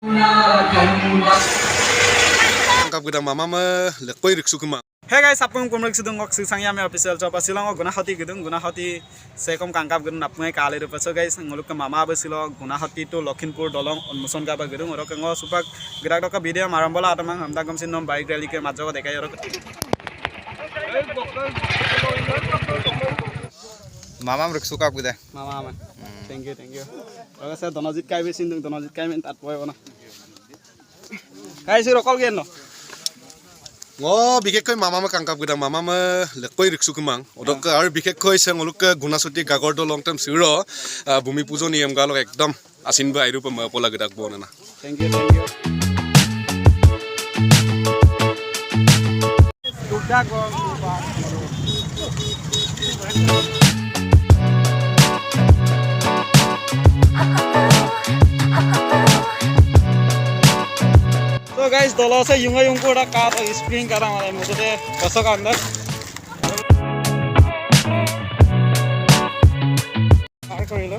Kap gedang mama lekoi riksu kema. Hey guys, apung kumrik sudung ngok susang yami official coba silang Gunahati gedung Gunahati sekom kangkap gedung napungai kali rupa so guys nguluk ke mama besilo Gunahati tu Lakhimpur dolong unmuson kapa gedung orang ke ngok supak gerak doka video marambola atau mang hamta kamsin nom bike rally ke majo ko dekai orang mama riksu kap gede mama man thank you orang saya donojit kai besin dung donojit kai men tat poe ona kai si rokol gen no বিশেষকৈ মামা কাংকাপ গেদা মামা লেকৈ ৰিক্সু কুমাং অদক আৰু বিশেষকৈ সে ngলুক গুণাসতি গাগৰ দ লং time সিৰ ভূমি পূজন নিয়ম গালক একদম আছিন বা আইরূপ পলা গেদাক বননা thank you দুটা গম So guys, dolo se yunga yung ko da ka spring kara mare muto de pasok andar par korilo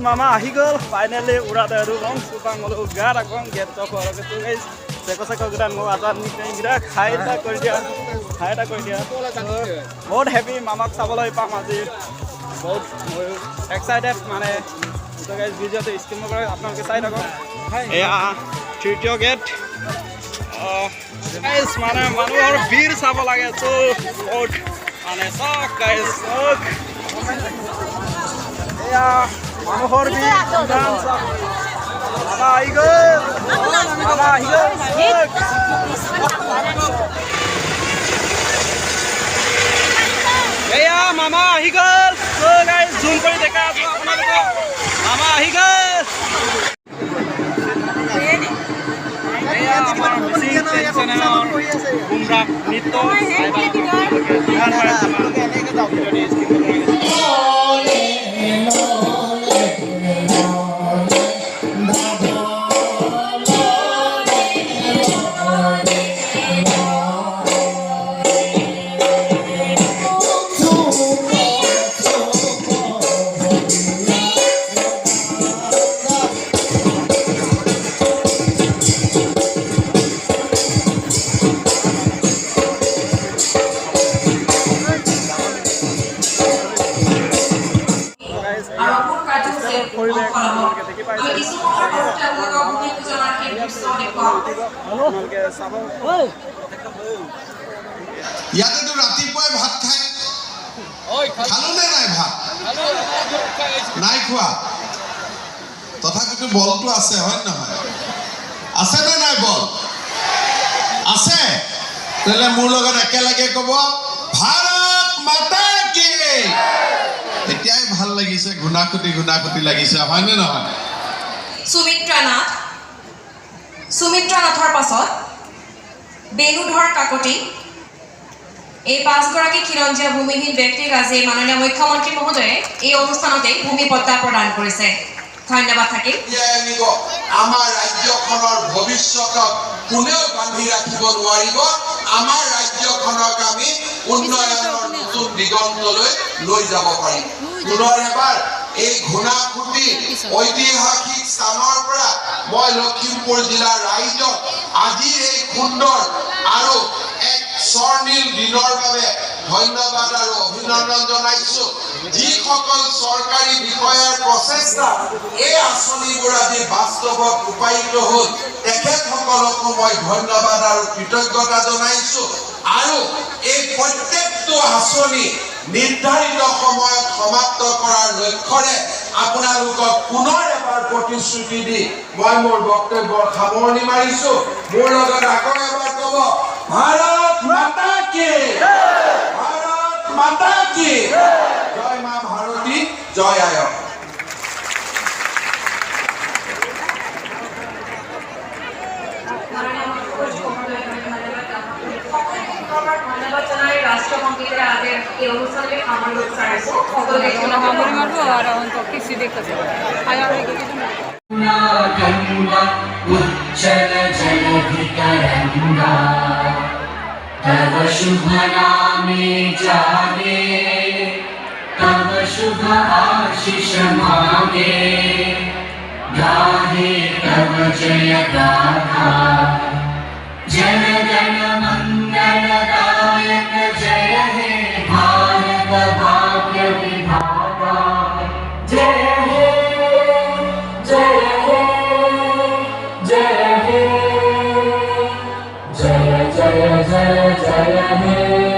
mama ahi gol finally ura da ru long supang molo gara gong get to kor ke tu guys seko gran mo azar ni gira khai ta kor dia बहुत happy mama saboloi pam aji बहुत excited mane to guys video to screen mo apnaloke sai thako eya tritio gate guys mane manuhor bir sabo lage so बहुत mane sok guys sok eya Manuhor bi dansa mama igel eya mama igel so guys zoom kori dekha asu apnalok mama igel eya amar missing channel gumra nitto ইয়াতে তো ৰাতিপুৱাই ভাত খাই খালো নে নাই ভাত নাই খোৱা তথাপিতো বলটো আছে হয় নহয় আছে নে নাই বল আছে তেলে মোৰ লগত একেলগে ক'ব ভাৰত মাতা কি এতিয়াই ভাল লাগিছে গুণাকুটি লাগিছে হয় নে নহয় সুমিত্ৰানাথৰ পাছত বেনুধৰ কাকতি এই পাঁচগৰাকী খিৰঞ্জীয়া ভূমিহীন ব্যক্তিক আজি মাননীয় মুখ্যমন্ত্ৰী মহোদয়ে এই অনুষ্ঠানতে ভূমি পট্টা প্ৰদান কৰিছে ধন্যবাদ থাকিল আমাৰ ৰাজ্যখনৰ ভৱিষ্যতক কোনেও বান্ধি ৰাখিব নোৱাৰিব আমাৰ ৰাজ্যখনক আমি উন্নয়নৰ নতুন দিগন্তলৈ লৈ যাব পাৰিম পুনৰ এবাৰ এই ঘুণাকুটি ঐতিহাসিক স্থানৰ পৰা মই লখিমপুৰ জিলাৰ ৰাইজক আজি এই সুন্দৰ আৰু এক স্বৰ্ণীল দিনৰ বাবে ধন্যবাদ আৰু অভিনন্দন জনাইছো যিসকল চৰকাৰী বিষয়াৰ প্ৰচেষ্টা এই আঁচনিবোৰ আজি বাস্তৱত ৰূপায়িত হ'ল তেখেতসকলকো মই ধন্যবাদ আৰু কৃতজ্ঞতা জনাইছো আৰু এই প্ৰত্যেকটো আঁচনি নিৰ্ধাৰিত সময়ত সমাপ্ত কৰাৰ লক্ষ্যৰে আপোনালোকক পুনৰ এবাৰ প্ৰতিশ্ৰুতি দি মই মোৰ বক্তব্যৰ সামৰণি মাৰিছো মোৰ লগত আকৌ এবাৰ ক'ব ভাৰত মাতা কি জয় মা ভাৰতী জয় আয়ক राष्ट्र संगीत आगे ये अनुसार के खामर लोग सारे को फोटो देखने को हमारे मार्गो आ रहा है उनको किसी देखते हैं आया है कि यमुना गंगा उच्चल जलधितरंगा तव शुभ नामे जागे तव शुभ आशीष मागे गाहे तव जय गाथा जन गण मंगलदायक जय हे भारत भाग्य विधाता जय हे जय हे जय हे जय जय जय जय हे